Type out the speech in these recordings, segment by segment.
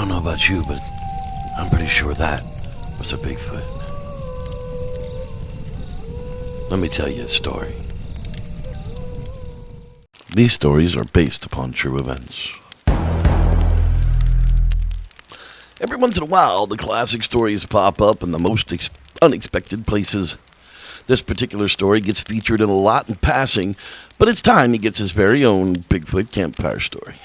don't know about you, but I'm pretty sure that was a Bigfoot. Let me tell you a story. These stories are based upon true events. Every once in a while, the classic stories pop up in the most unexpected places. This particular story gets featured in a lot in passing, but it's time he gets his very own Bigfoot Campfire Story.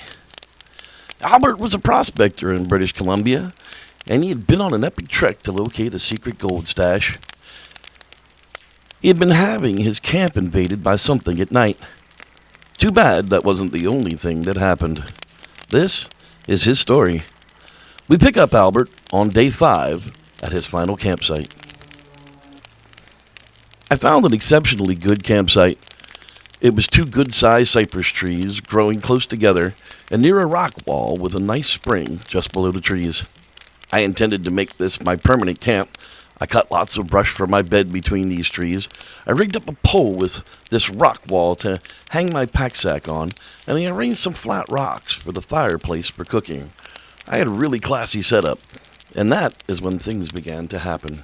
Albert was a prospector in British Columbia, and he had been on an epic trek to locate a secret gold stash. He had been having his camp invaded by something at night. Too bad that wasn't the only thing that happened. This is his story. We pick up Albert on day 5 at his final campsite. I found an exceptionally good campsite. It was 2 good-sized cypress trees growing close together and near a rock wall with a nice spring just below the trees. I intended to make this my permanent camp. I cut lots of brush for my bed between these trees. I rigged up a pole with this rock wall to hang my pack sack on, and I arranged some flat rocks for the fireplace for cooking. I had a really classy setup, and that is when things began to happen.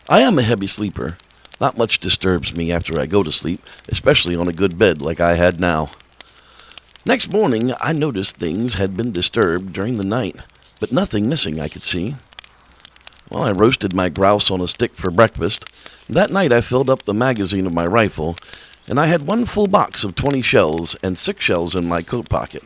I am a heavy sleeper. Not much disturbs me after I go to sleep, especially on a good bed like I had now. Next morning, I noticed things had been disturbed during the night, but nothing missing I could see. Well, I roasted my grouse on a stick for breakfast. That night I filled up the magazine of my rifle, and I had 1 full box of 20 shells and 6 shells in my coat pocket.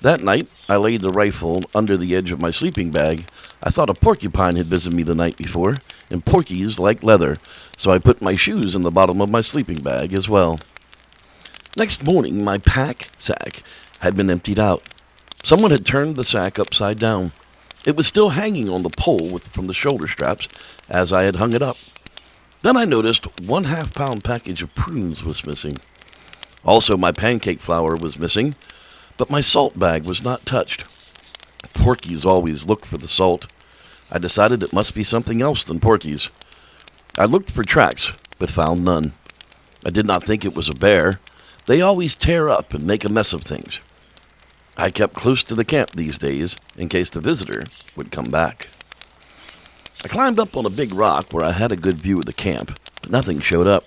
That night, I laid the rifle under the edge of my sleeping bag. I thought a porcupine had visited me the night before, and porkies like leather, so I put my shoes in the bottom of my sleeping bag as well. Next morning, my pack sack had been emptied out. Someone had turned the sack upside down. It was still hanging on the pole from the shoulder straps as I had hung it up. Then I noticed 1 half-pound package of prunes was missing. Also, my pancake flour was missing, but my salt bag was not touched. Porkies always look for the salt. I decided it must be something else than porkies. I looked for tracks, but found none. I did not think it was a bear. They always tear up and make a mess of things. I kept close to the camp these days in case the visitor would come back. I climbed up on a big rock where I had a good view of the camp, but nothing showed up.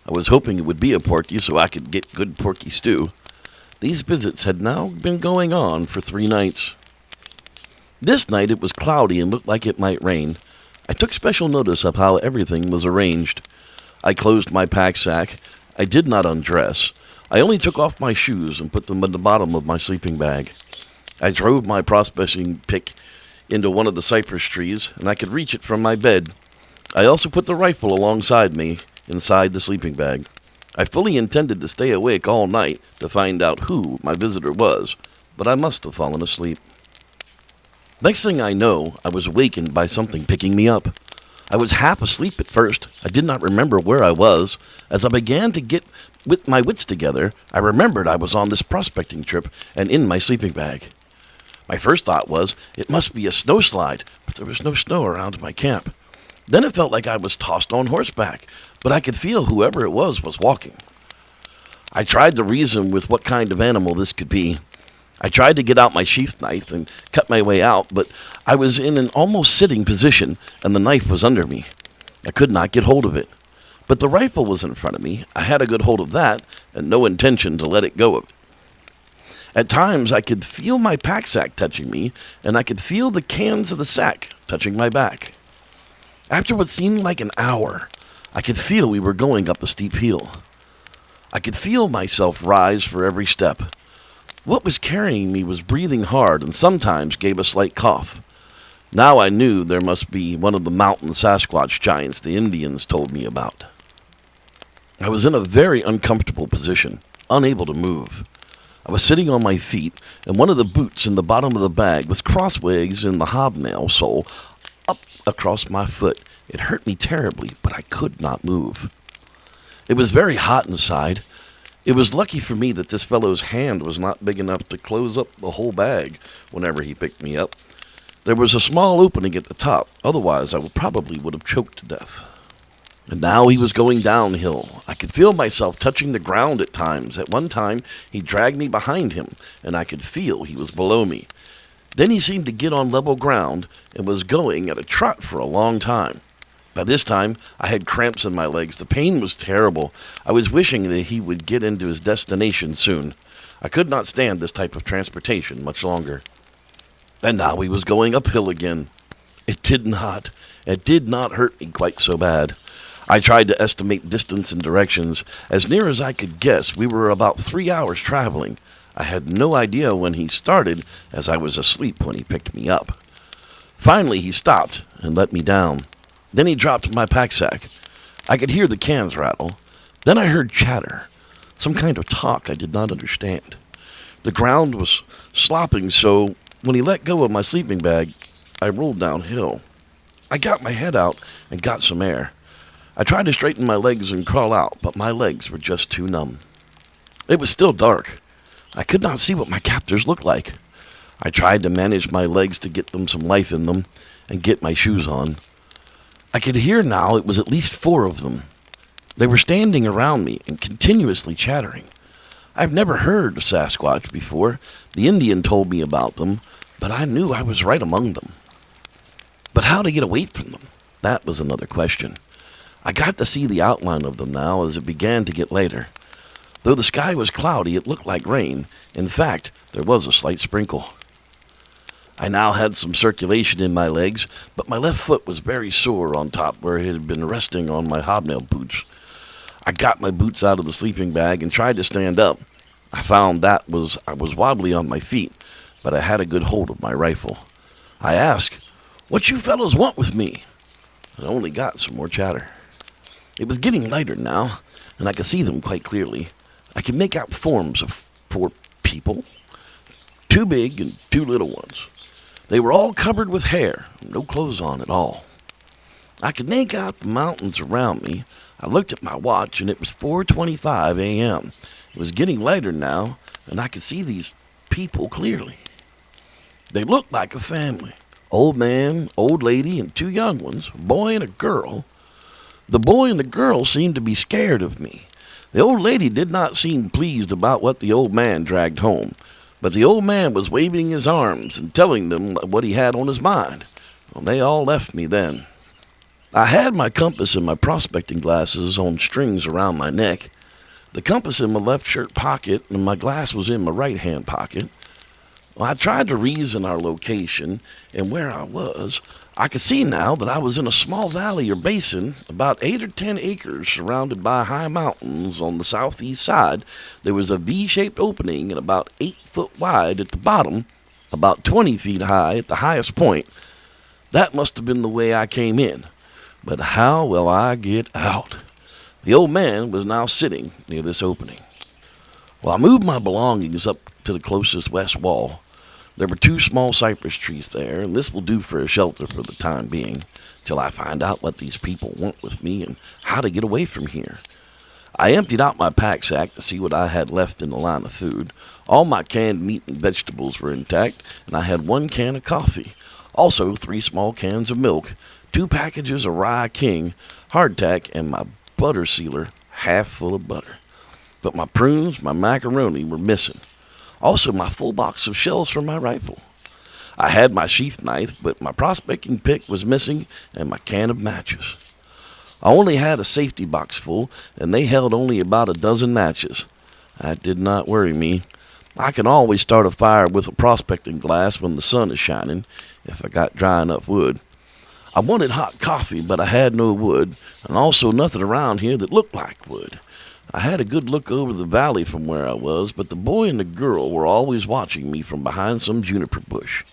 I was hoping it would be a porky so I could get good porky stew. These visits had now been going on for 3 nights. This night it was cloudy and looked like it might rain. I took special notice of how everything was arranged. I closed my pack sack. I did not undress. I only took off my shoes and put them in the bottom of my sleeping bag. I drove my prospecting pick into one of the cypress trees, and I could reach it from my bed. I also put the rifle alongside me, inside the sleeping bag. I fully intended to stay awake all night to find out who my visitor was, but I must have fallen asleep. Next thing I know, I was awakened by something picking me up. I was half asleep at first. I did not remember where I was. As I began to get with my wits together, I remembered I was on this prospecting trip and in my sleeping bag. My first thought was, it must be a snowslide, but there was no snow around my camp. Then it felt like I was tossed on horseback, but I could feel whoever it was walking. I tried to reason with what kind of animal this could be. I tried to get out my sheath knife and cut my way out, but I was in an almost sitting position, and the knife was under me. I could not get hold of it. But the rifle was in front of me. I had a good hold of that, and no intention to let it go of it. At times, I could feel my pack sack touching me, and I could feel the cans of the sack touching my back. After what seemed like an hour, I could feel we were going up a steep hill. I could feel myself rise for every step. What was carrying me was breathing hard and sometimes gave a slight cough. Now I knew there must be one of the mountain Sasquatch giants the Indians told me about. I was in a very uncomfortable position, unable to move. I was sitting on my feet, and one of the boots in the bottom of the bag was crossways in the hobnail sole up across my foot. It hurt me terribly, but I could not move. It was very hot inside. It was lucky for me that this fellow's hand was not big enough to close up the whole bag whenever he picked me up. There was a small opening at the top, otherwise I probably would have choked to death. And now he was going downhill. I could feel myself touching the ground at times. At one time, he dragged me behind him, and I could feel he was below me. Then he seemed to get on level ground and was going at a trot for a long time. By this time, I had cramps in my legs. The pain was terrible. I was wishing that he would get into his destination soon. I could not stand this type of transportation much longer. And now he was going uphill again. It did not hurt me quite so bad. I tried to estimate distance and directions. As near as I could guess, we were about 3 hours traveling. I had no idea when he started, as I was asleep when he picked me up. Finally, he stopped and let me down. Then he dropped my pack sack. I could hear the cans rattle. Then I heard chatter, some kind of talk I did not understand. The ground was slopping, so when he let go of my sleeping bag, I rolled downhill. I got my head out and got some air. I tried to straighten my legs and crawl out, but my legs were just too numb. It was still dark. I could not see what my captors looked like. I tried to manage my legs to get them some life in them and get my shoes on. I could hear now it was at least 4 of them. They were standing around me and continuously chattering. I've never heard of Sasquatch before. The Indian told me about them, but I knew I was right among them. But how to get away from them? That was another question. I got to see the outline of them now as it began to get later. Though the sky was cloudy, it looked like rain. In fact, there was a slight sprinkle. I now had some circulation in my legs, but my left foot was very sore on top where it had been resting on my hobnail boots. I got my boots out of the sleeping bag and tried to stand up. I found I was wobbly on my feet, but I had a good hold of my rifle. I asked, "What you fellows want with me?" I only got some more chatter. It was getting lighter now, and I could see them quite clearly. I could make out forms of 4 people, 2 big and 2 little ones. They were all covered with hair, no clothes on at all. I could make out the mountains around me. I looked at my watch, and it was 4:25 a.m. It was getting lighter now, and I could see these people clearly. They looked like a family. Old man, old lady, and 2 young ones, a boy and a girl. The boy and the girl seemed to be scared of me. The old lady did not seem pleased about what the old man dragged home, but the old man was waving his arms and telling them what he had on his mind. Well, they all left me then. I had my compass and my prospecting glasses on strings around my neck, the compass in my left shirt pocket, and my glass was in my right-hand pocket. Well, I tried to reason our location and where I was. I could see now that I was in a small valley or basin, about 8 or 10 acres, surrounded by high mountains. On the southeast side, there was a V-shaped opening and about 8 foot wide at the bottom, about 20 feet high at the highest point. That must have been the way I came in. But how will I get out? The old man was now sitting near this opening. Well, I moved my belongings up to the closest west wall. There were 2 small cypress trees there, and this will do for a shelter for the time being, till I find out what these people want with me and how to get away from here. I emptied out my pack sack to see what I had left in the line of food. All my canned meat and vegetables were intact, and I had 1 can of coffee. Also 3 small cans of milk, 2 packages of Rye King, hardtack, and my butter sealer half full of butter. But my prunes, my macaroni were missing. Also my full box of shells for my rifle. I had my sheath knife, but my prospecting pick was missing and my can of matches. I only had a safety box full, and they held only about a dozen matches. That did not worry me. I can always start a fire with a prospecting glass when the sun is shining, if I got dry enough wood. I wanted hot coffee, but I had no wood, and also nothing around here that looked like wood. I had a good look over the valley from where I was, but the boy and the girl were always watching me from behind some juniper bush.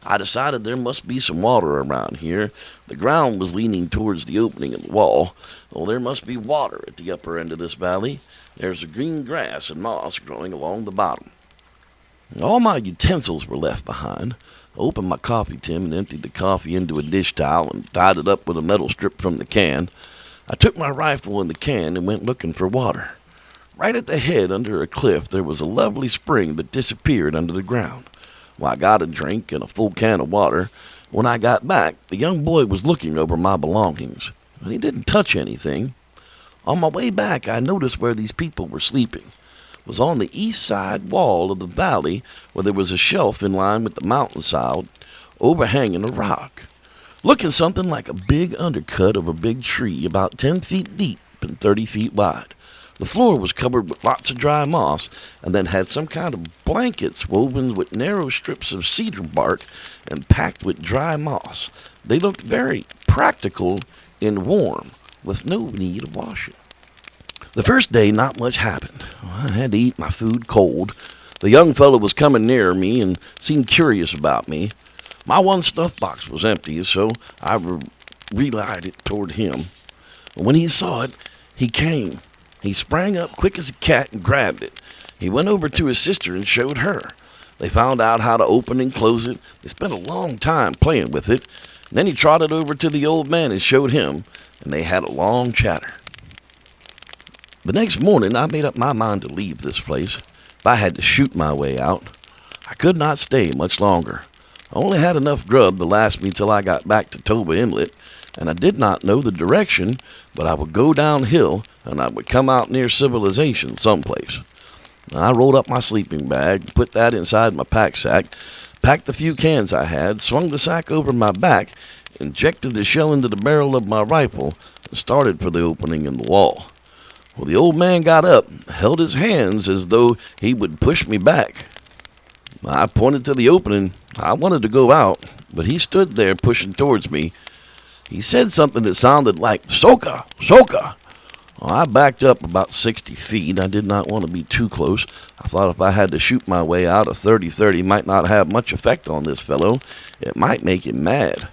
I decided there must be some water around here. The ground was leaning towards the opening in the wall. Well, there must be water at the upper end of this valley. There's a green grass and moss growing along the bottom. All my utensils were left behind. I opened my coffee tin and emptied the coffee into a dish towel and tied it up with a metal strip from the can. I took my rifle and the can and went looking for water. Right at the head under a cliff there was a lovely spring that disappeared under the ground. Well, I got a drink and a full can of water. When I got back, the young boy was looking over my belongings. He didn't touch anything. On my way back, I noticed where these people were sleeping. was on the east side wall of the valley where there was a shelf in line with the mountainside overhanging a rock, looking something like a big undercut of a big tree about 10 feet deep and 30 feet wide. The floor was covered with lots of dry moss and then had some kind of blankets woven with narrow strips of cedar bark and packed with dry moss. They looked very practical and warm, with no need of washing. The first day, not much happened. I had to eat my food cold. The young fellow was coming near me and seemed curious about me. My one stuff box was empty, so I relayed it toward him. When he saw it, he came. He sprang up quick as a cat and grabbed it. He went over to his sister and showed her. They found out how to open and close it. They spent a long time playing with it. And then he trotted over to the old man and showed him, and they had a long chatter. The next morning, I made up my mind to leave this place. If I had to shoot my way out, I could not stay much longer. I only had enough grub to last me till I got back to Toba Inlet, and I did not know the direction, but I would go downhill, and I would come out near civilization someplace. I rolled up my sleeping bag, put that inside my pack sack, packed the few cans I had, swung the sack over my back, injected the shell into the barrel of my rifle, and started for the opening in the wall. Well, the old man got up, held his hands as though he would push me back. I pointed to the opening. I wanted to go out, but he stood there pushing towards me. He said something that sounded like, "Soka, Soka." Well, I backed up about 60 feet. I did not want to be too close. I thought if I had to shoot my way out, a 30-30 might not have much effect on this fellow. It might make him mad.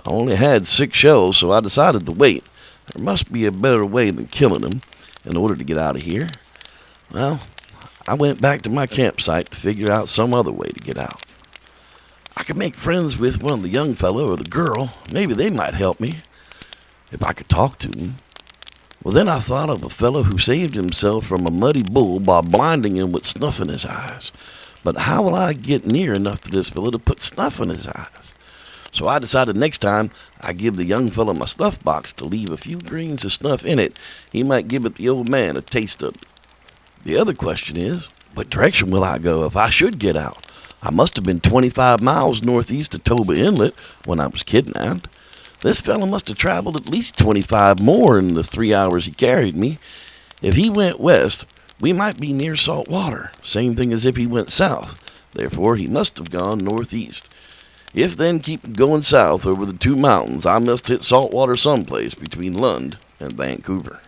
I only had 6 shells, so I decided to wait. There must be a better way than killing him in order to get out of here. Well, I went back to my campsite to figure out some other way to get out. I could make friends with one of the young fellow or the girl. Maybe they might help me, if I could talk to them. Well, then I thought of a fellow who saved himself from a muddy bull by blinding him with snuff in his eyes. But how will I get near enough to this fellow to put snuff in his eyes? So I decided next time I give the young fellow my snuff box to leave a few grains of snuff in it. He might give it the old man a taste of it. The other question is, what direction will I go if I should get out? I must have been 25 miles northeast of Toba Inlet when I was kidnapped. This fellow must have traveled at least 25 more in the 3 hours he carried me. If he went west, we might be near salt water. Same thing as if he went south. Therefore, he must have gone northeast. If then keep going south over the 2 mountains, I must hit salt water someplace between Lund and Vancouver.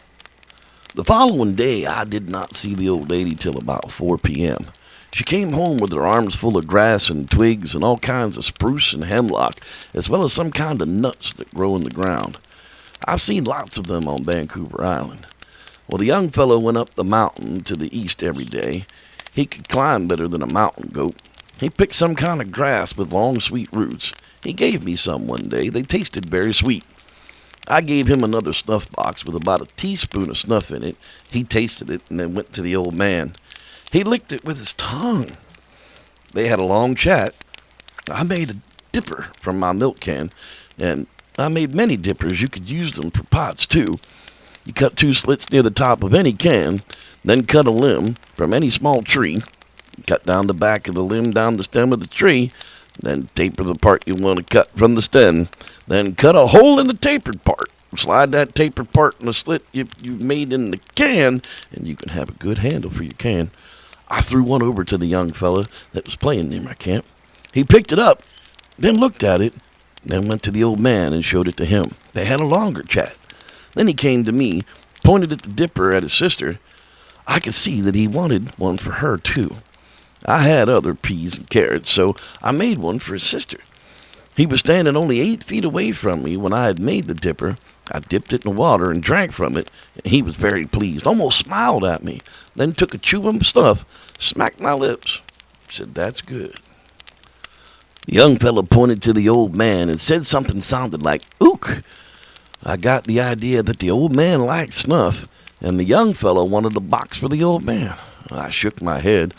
The following day, I did not see the old lady till about 4 p.m. She came home with her arms full of grass and twigs and all kinds of spruce and hemlock, as well as some kind of nuts that grow in the ground. I've seen lots of them on Vancouver Island. Well, the young fellow went up the mountain to the east every day. He could climb better than a mountain goat. He picked some kind of grass with long, sweet roots. He gave me some one day. They tasted very sweet. I gave him another snuff box with about a teaspoon of snuff in it. He tasted it and then went to the old man. He licked it with his tongue. They had a long chat. I made a dipper from my milk can, and I made many dippers. You could use them for pots, too. You cut 2 slits near the top of any can, then cut a limb from any small tree. Cut down the back of the limb down the stem of the tree, then taper the part you want to cut from the stem. Then cut a hole in the tapered part. Slide that tapered part in the slit you've made in the can, and you can have a good handle for your can. I threw one over to the young fellow that was playing near my camp. He picked it up, then looked at it, then went to the old man and showed it to him. They had a longer chat. Then he came to me, pointed at the dipper at his sister. I could see that he wanted one for her, too. I had other peas and carrots, so I made one for his sister. He was standing only 8 feet away from me when I had made the dipper. I dipped it in the water and drank from it, and he was very pleased, almost smiled at me, then took a chew of stuff, smacked my lips, said, "That's good." The young fellow pointed to the old man and said something sounded like, "Ook." I got the idea that the old man liked snuff, and the young fellow wanted a box for the old man. I shook my head.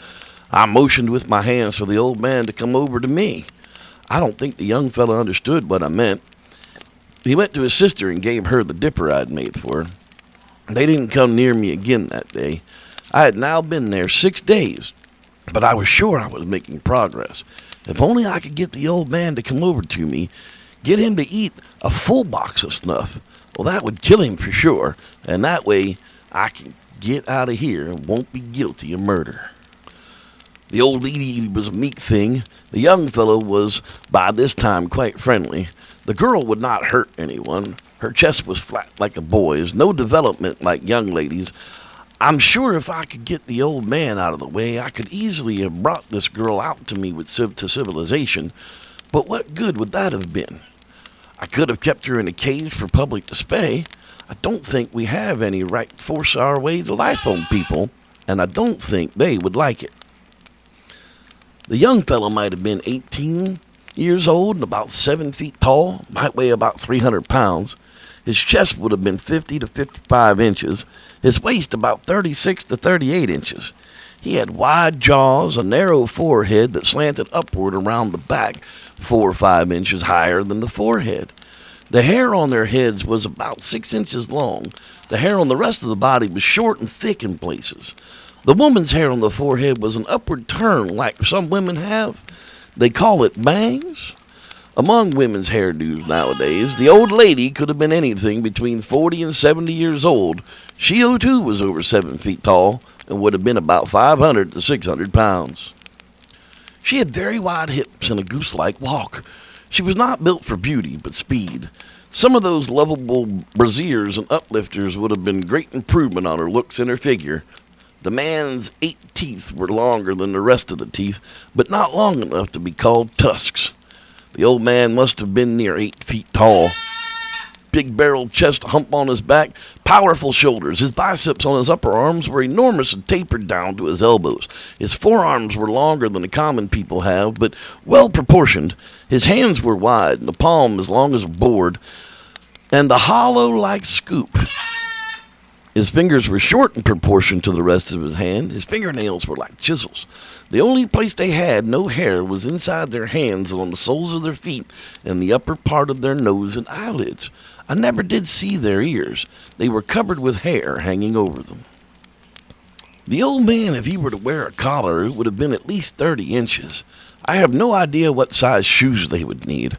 I motioned with my hands for the old man to come over to me. I don't think the young fellow understood what I meant. He went to his sister and gave her the dipper I'd made for her. They didn't come near me again that day. I had now been there 6 days, but I was sure I was making progress. If only I could get the old man to come over to me, get him to eat a full box of snuff. Well, that would kill him for sure, and that way I can get out of here and won't be guilty of murder. The old lady was a meek thing. The young fellow was by this time quite friendly. The girl would not hurt anyone. Her chest was flat like a boy's, no development like young ladies. I'm sure if I could get the old man out of the way, I could easily have brought this girl out to me to civilization. But what good would that have been? I could have kept her in a cage for public display. I don't think we have any right to force our way to life on people, and I don't think they would like it. The young fellow might have been 18 years old and about 7 feet tall, might weigh about 300 pounds. His chest would have been 50 to 55 inches, his waist about 36 to 38 inches. He had wide jaws, a narrow forehead that slanted upward around the back, 4 or 5 inches higher than the forehead. The hair on their heads was about 6 inches long. The hair on the rest of the body was short and thick in places. The woman's hair on the forehead was an upward turn like some women have. They call it bangs. Among women's hairdos nowadays, the old lady could have been anything between 40 and 70 years old. She too was over 7 feet tall and would have been about 500 to 600 pounds. She had very wide hips and a goose-like walk. She was not built for beauty, but speed. Some of those lovable brassiers and uplifters would have been great improvement on her looks and her figure. The man's 8 teeth were longer than the rest of the teeth, but not long enough to be called tusks. The old man must have been near 8 feet tall. Big barreled chest, hump on his back, powerful shoulders. His biceps on his upper arms were enormous and tapered down to his elbows. His forearms were longer than the common people have, but well proportioned. His hands were wide, and the palm as long as a board, and the hollow like scoop. His fingers were short in proportion to the rest of his hand. His fingernails were like chisels. The only place they had no hair was inside their hands and on the soles of their feet and the upper part of their nose and eyelids. I never did see their ears. They were covered with hair hanging over them. The old man, if he were to wear a collar, would have been at least 30 inches. I have no idea what size shoes they would need.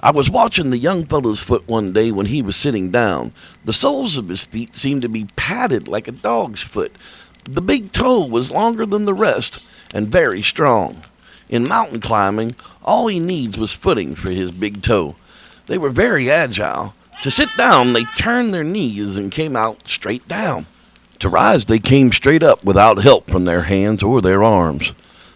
I was watching the young fellow's foot one day when he was sitting down. The soles of his feet seemed to be padded like a dog's foot. The big toe was longer than the rest and very strong. In mountain climbing, all he needs was footing for his big toe. They were very agile. To sit down, they turned their knees and came out straight down. To rise, they came straight up without help from their hands or their arms.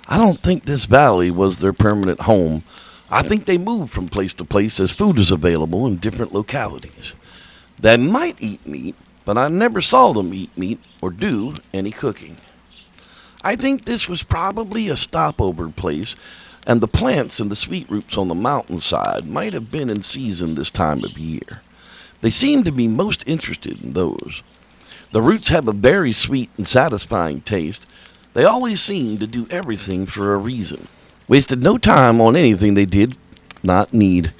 I don't think this valley was their permanent home. I think they moved from place to place as food is available in different localities. They might eat meat, but I never saw them eat meat or do any cooking. I think this was probably a stopover place, and the plants and the sweet roots on the mountainside might have been in season this time of year. They seem to be most interested in those. The roots have a very sweet and satisfying taste. They always seem to do everything for a reason. Wasted no time on anything they did not need.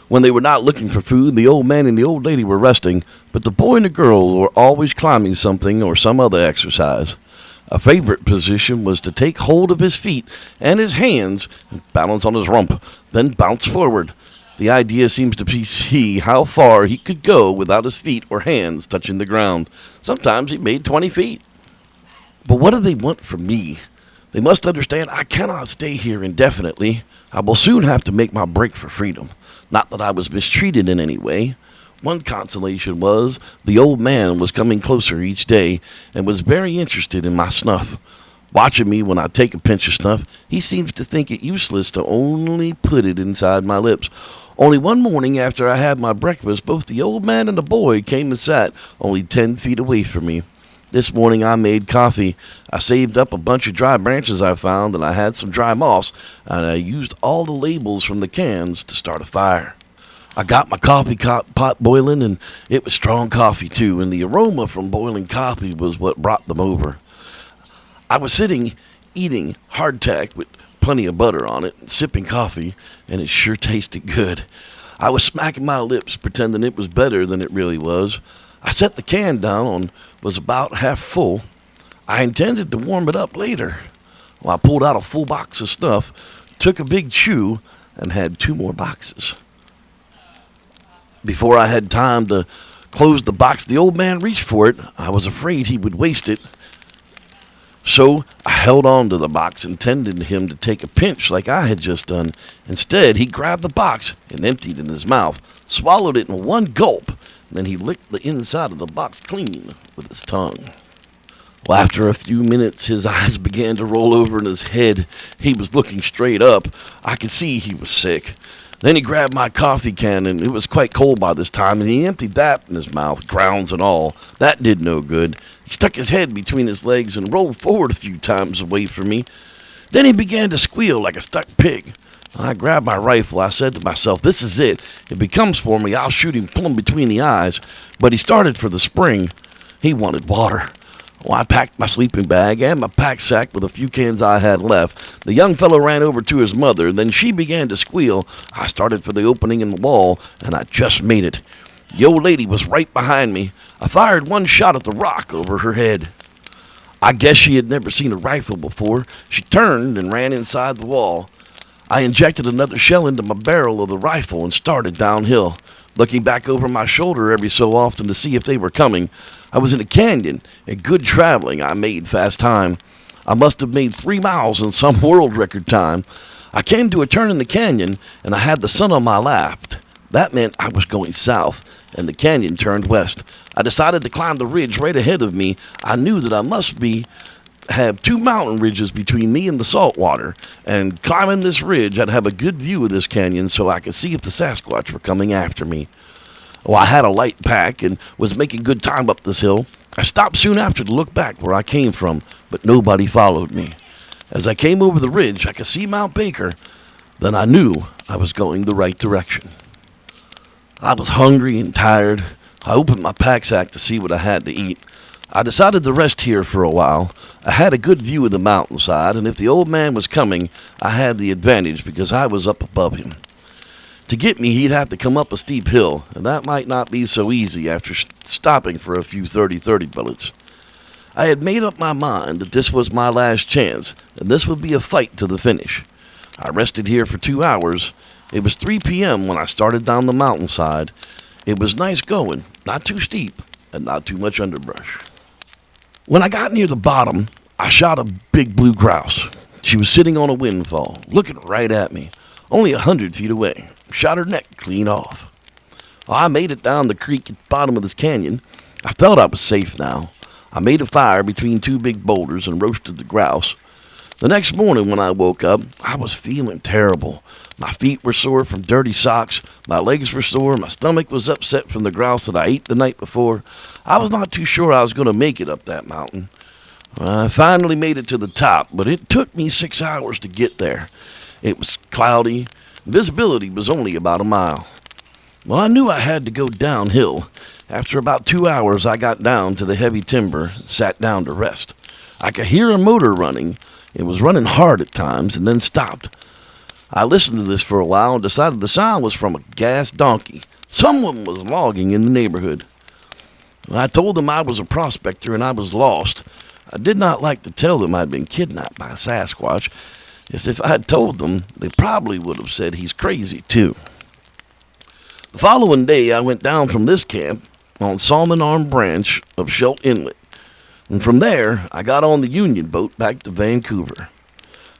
When they were not looking for food, the old man and the old lady were resting, but the boy and the girl were always climbing something or some other exercise. A favorite position was to take hold of his feet and his hands and balance on his rump, then bounce forward. The idea seems to be see how far he could go without his feet or hands touching the ground. Sometimes he made 20 feet. But what do they want from me? They must understand I cannot stay here indefinitely. I will soon have to make my break for freedom. Not that I was mistreated in any way. One consolation was the old man was coming closer each day and was very interested in my snuff. Watching me when I take a pinch of snuff, he seems to think it useless to only put it inside my lips. Only one morning after I had my breakfast, both the old man and the boy came and sat only 10 feet away from me. This morning I made coffee. I saved up a bunch of dry branches I found, and I had some dry moss, and I used all the labels from the cans to start a fire. I got my coffee pot boiling, and it was strong coffee too, and the aroma from boiling coffee was what brought them over. I was sitting eating hardtack with plenty of butter on it, and sipping coffee, and it sure tasted good. I was smacking my lips, pretending it was better than it really was. I set the can down and was about half full. I intended to warm it up later. Well, I pulled out a full box of stuff, took a big chew, and had 2 more boxes. Before I had time to close the box, the old man reached for it. I was afraid he would waste it. So I held on to the box, intending him to take a pinch like I had just done. Instead, he grabbed the box and emptied it in his mouth, swallowed it in one gulp, and then he licked the inside of the box clean with his tongue. Well, after a few minutes, his eyes began to roll over in his head. He was looking straight up. I could see he was sick. Then he grabbed my coffee can, and it was quite cold by this time, and he emptied that in his mouth, grounds and all. That did no good. He stuck his head between his legs and rolled forward a few times away from me. Then he began to squeal like a stuck pig. I grabbed my rifle. I said to myself, this is it. If he comes for me, I'll shoot him plumb between the eyes. But he started for the spring. He wanted water. Well, I packed my sleeping bag and my pack sack with a few cans I had left. The young fellow ran over to his mother. Then she began to squeal. I started for the opening in the wall, and I just made it. The old lady was right behind me. I fired one shot at the rock over her head. I guess she had never seen a rifle before. She turned and ran inside the wall. I injected another shell into my barrel of the rifle and started downhill, looking back over my shoulder every so often to see if they were coming. I was in a canyon, and good traveling. I made fast time. I must have made 3 miles in some world record time. I came to a turn in the canyon, and I had the sun on my left. That meant I was going south, and the canyon turned west. I decided to climb the ridge right ahead of me. I knew that I must have 2 mountain ridges between me and the salt water, and climbing this ridge, I'd have a good view of this canyon so I could see if the Sasquatch were coming after me. Well, I had a light pack and was making good time up this hill. I stopped soon after to look back where I came from, but nobody followed me. As I came over the ridge, I could see Mount Baker. Then I knew I was going the right direction. I was hungry and tired. I opened my pack sack to see what I had to eat. I decided to rest here for a while. I had a good view of the mountainside, and if the old man was coming, I had the advantage because I was up above him. To get me, he'd have to come up a steep hill, and that might not be so easy after stopping for a few 30-30 bullets. I had made up my mind that this was my last chance, and this would be a fight to the finish. I rested here for 2 hours. It was 3 p.m. when I started down the mountainside. It was nice going, not too steep, and not too much underbrush. When I got near the bottom, I shot a big blue grouse. She was sitting on a windfall, looking right at me, only 100 feet away. Shot her neck clean off. Well, I made it down the creek at the bottom of this canyon. I felt I was safe now. I made a fire between 2 big boulders and roasted the grouse. The next morning when I woke up, I was feeling terrible. My feet were sore from dirty socks. My legs were sore. My stomach was upset from the grouse that I ate the night before. I was not too sure I was going to make it up that mountain. I finally made it to the top, but it took me 6 hours to get there. It was cloudy. Visibility was only about a mile. Well, I knew I had to go downhill. After about 2 hours, I got down to the heavy timber and sat down to rest. I could hear a motor running. It was running hard at times and then stopped. I listened to this for a while and decided the sound was from a gas donkey. Someone was logging in the neighborhood. I told them I was a prospector and I was lost. I did not like to tell them I'd been kidnapped by a Sasquatch, as if I had told them, they probably would have said he's crazy too. The following day, I went down from this camp on Salmon Arm Branch of Schelt Inlet, and from there, I got on the Union boat back to Vancouver.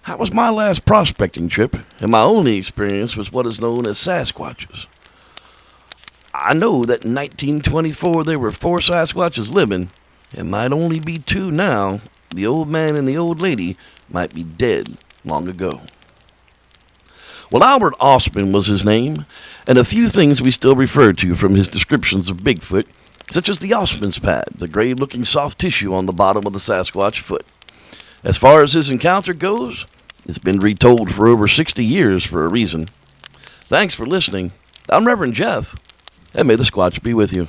That was my last prospecting trip, and my only experience was what is known as Sasquatches. I know that in 1924 there were 4 Sasquatches living. It might only be 2 now. The old man and the old lady might be dead long ago. Well, Albert Ostman was his name, and a few things we still refer to from his descriptions of Bigfoot, such as the Ostman's pad, the gray-looking soft tissue on the bottom of the Sasquatch foot. As far as his encounter goes, it's been retold for over 60 years for a reason. Thanks for listening. I'm Reverend Jeff, and may the Squatch be with you.